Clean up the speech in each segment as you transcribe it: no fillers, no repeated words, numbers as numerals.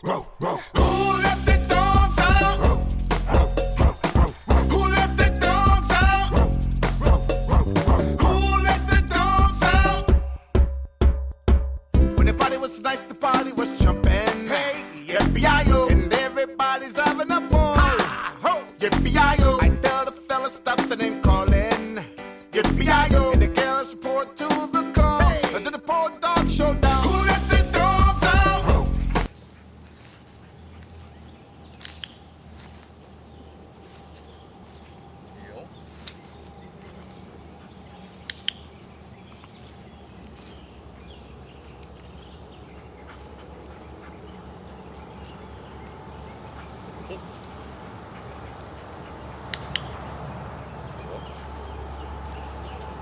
Who let the dogs out? Who let the dogs out? Who let the dogs out? When the party was nice, the party was jumping. Hey, yippee-yi-yo, and everybody's having a ball. Yippee-yi-yo, I tell the fellas stop the name calling. Yippee-yi-yo, and the girls report to the call. Hey, to the poor dog showdown. Who let the dogs out?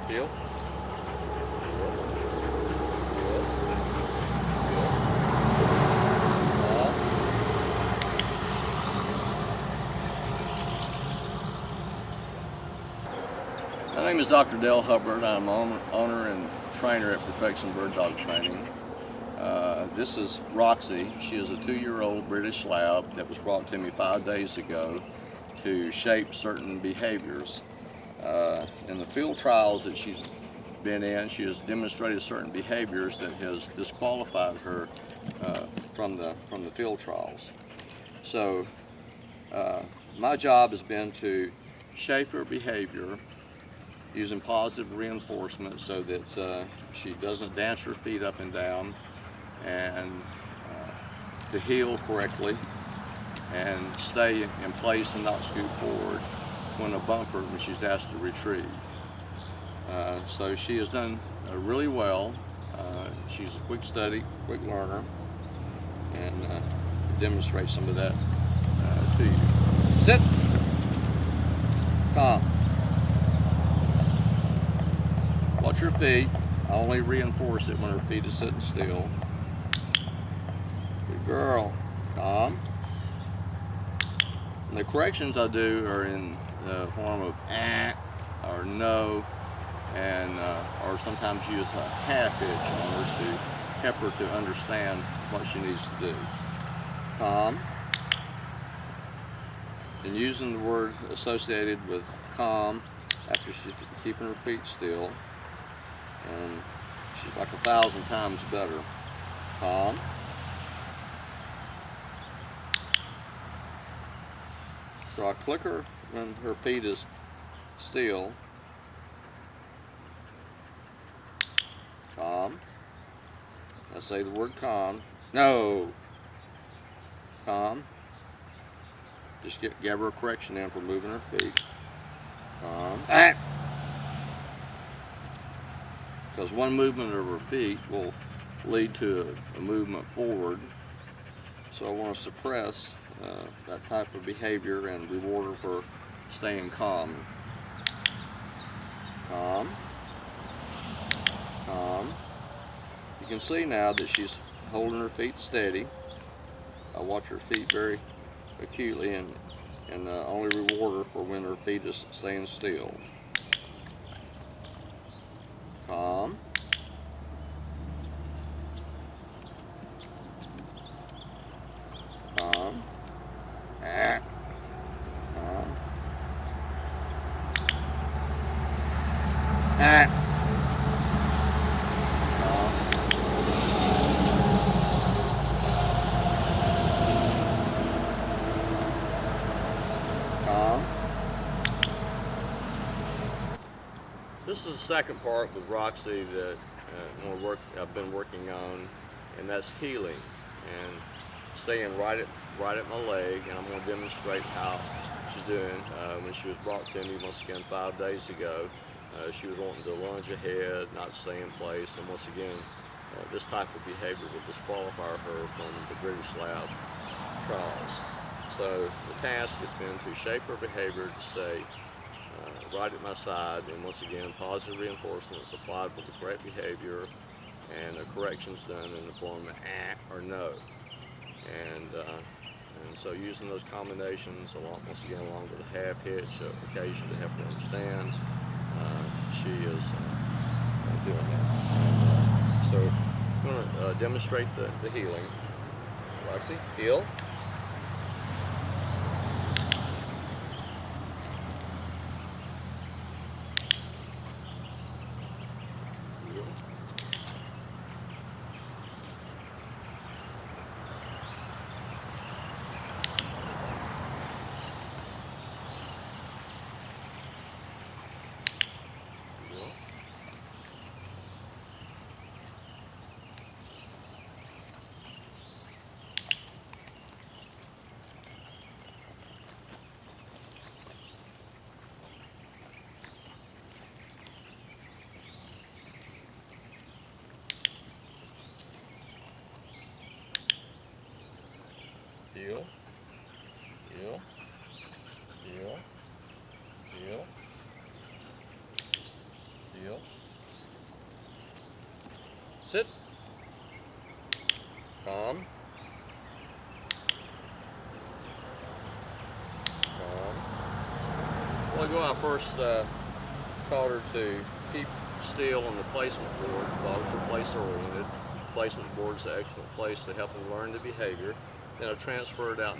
Heel. My name is Dr. Hubbard. I'm owner and trainer at Perfection Bird Dog Training. This is Roxie. She is a 2-year-old British Lab that was brought to me 5 days ago to shape certain behaviors. In the field trials that she's been in, she has demonstrated certain behaviors that has disqualified her from the field trials. So my job has been to shape her behavior using positive reinforcement so that she doesn't dance her feet up and down, and to heel correctly and stay in place and not scoot forward when a bumper when she's asked to retrieve. So she has done really well. She's a quick study, quick learner, and demonstrate some of that to you. Sit. Calm. Watch your feet. I only reinforce it when her feet is sitting still. Good girl. Calm. And the corrections I do are in the form of or no, and or sometimes use a half hitch on her to help her to understand what she needs to do. Calm. And using the word associated with calm after she's keeping her feet still, and she's like 1,000 times better. Calm. So I click her when her feet is still. Calm. I say the word calm. No. Calm. Just give her a correction in for moving her feet. Calm. Because one movement of her feet will lead to a movement forward. So I want to suppress that type of behavior and reward her for staying calm. Calm. Calm. You can see now that she's holding her feet steady. I watch her feet very acutely and only reward her for when her feet is staying still. Calm. Calm. Calm. This is the second part with Roxie that I've been working on, and that's healing and staying right at my leg. And I'm going to demonstrate how she's doing. When she was brought to me once again 5 days ago, she was wanting to lunge ahead, not stay in place, and once again, this type of behavior will disqualify her from the British Lab trials. So the task has been to shape her behavior to stay right at my side, and once again, positive reinforcement is applied with the correct behavior, and the corrections done in the form of or no. And so using those combinations, once again, along with a half hitch occasion to help her understand, she is doing that. And, so I'm going to demonstrate the healing. Roxie, heel. Heel. Heel, heel, heel, heel, heel. Sit. Calm. Calm. Well, when I first taught her to keep still on the placement board. Dogs are place oriented. Placement board is an excellent place to help them learn the behavior. Then I transferred out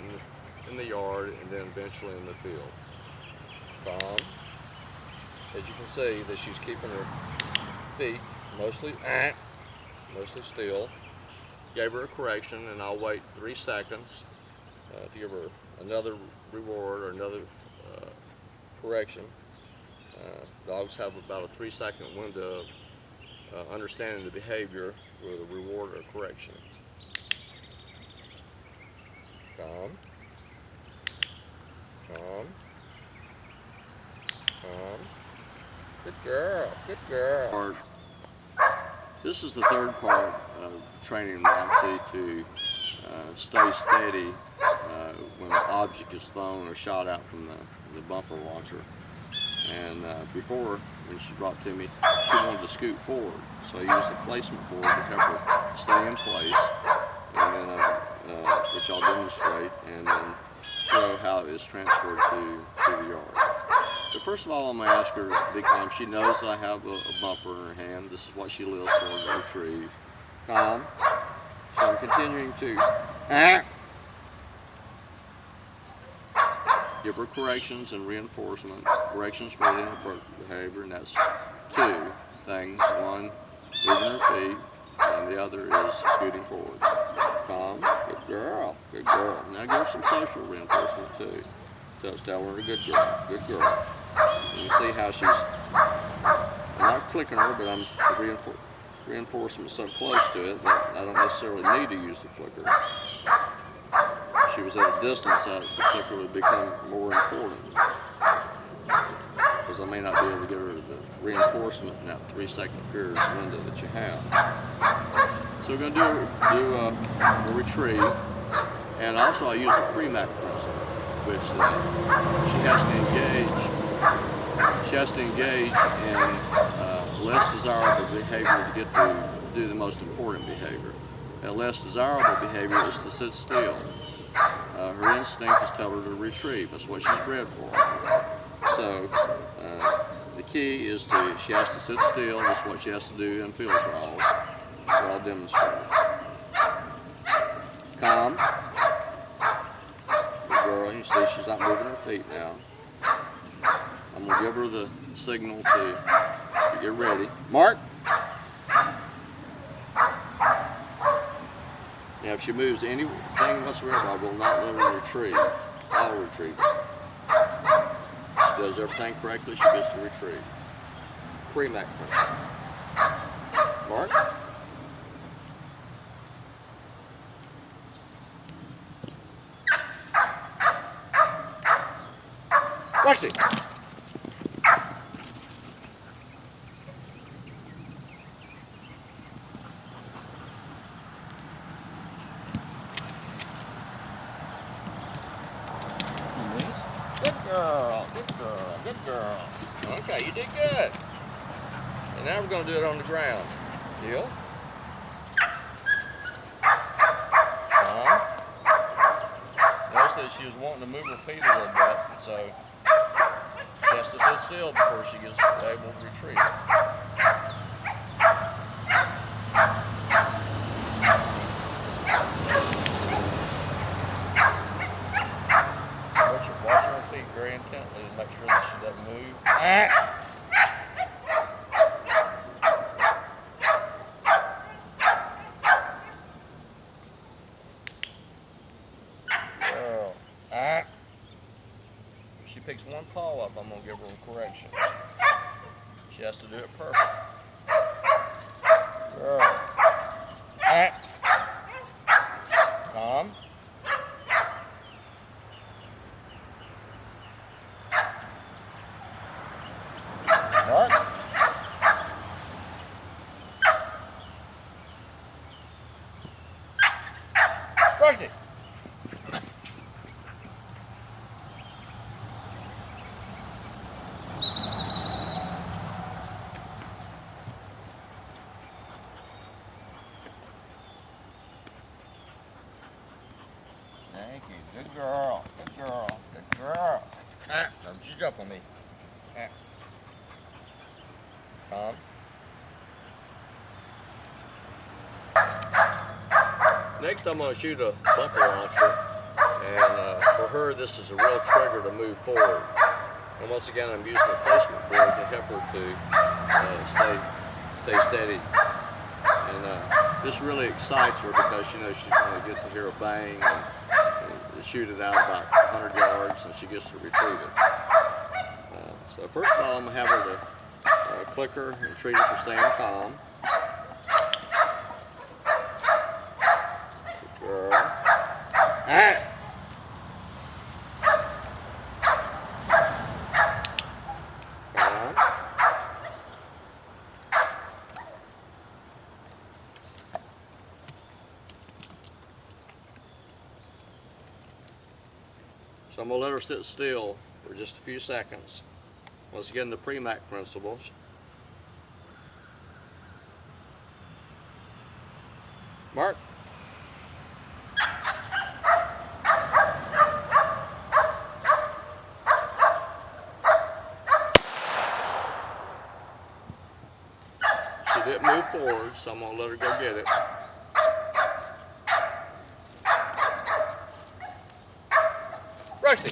in the yard and then eventually in the field. Calm. As you can see that she's keeping her feet mostly still. Gave her a correction and I'll wait 3 seconds to give her another reward or another correction. Dogs have about a 3-second window of understanding the behavior with a reward or correction. Calm. Calm. Calm. Good girl. Good girl. This is the third part of training Roxie to stay steady when an object is thrown or shot out from the bumper launcher. And before, when she brought to me, she wanted to scoot forward. So I used the placement board to help her stay in place, and then which I'll demonstrate, and then show how it is transferred to the yard. So first of all, I'm going to ask her to be calm. She knows that I have a bumper in her hand. This is what she lives for, to retrieve. Calm. So I'm continuing to give her corrections and reinforcement. Corrections for the inappropriate behavior, and that's 2 things. One, moving her feet, and the other is scooting forward. Calm. Good girl. Good girl. Now give her some social reinforcement too. So tell her, good girl. Good girl. And you see how she's, I'm not clicking her, but I'm reinforcement so close to it that I don't necessarily need to use the clicker. If she was at a distance, the clicker would become more important, because I may not be able to give her the reinforcement in that 3-second period window that you have. So we're going to do a retrieve, and also I use a pre-mac principle, which she has to engage. She has to engage in less desirable behavior to get to do the most important behavior. That less desirable behavior is to sit still. Her instinct is to tell her to retrieve. That's what she's bred for. So the key is she has to sit still. That's what she has to do in field trials. So I'll demonstrate. Calm. Good girl. You see she's not moving her feet now. I'm going to give her the signal to get ready. Mark! Now if she moves anything whatsoever, I will not let her retrieve. I'll retrieve. She does everything correctly, she gets to retrieve. Pre-mac principle. Mark? Roxie! Good girl, good girl, good girl. Okay, you did good. And now we're going to do it on the ground. Heel. Notice that she was wanting to move her feet a little bit, so she has to sit still before she gets able to retrieve. one paw up, I'm going to give her a correction. She has to do it perfect. Girl. Alright. Calm. Mark. Roxie. Thank you. Good girl. Good girl. Good girl. Ah, don't you jump on me. Ah. Calm. Next, I'm going to shoot a bumper launcher, and for her, this is a real trigger to move forward. And once again, I'm using a placement board to help her to stay steady. And this really excites her because she knows she's going to get to hear a bang and shoot it out about 100 yards, and she gets to retrieve it. So first of all, I'm going to have her to click her and treat her for staying calm. Good girl. Alright. So I'm going to let her sit still for just a few seconds. Once again, the pre-mac principles. Mark. She didn't move forward, so I'm going to let her go get it. Roxie.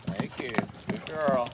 Thank you. Good girl.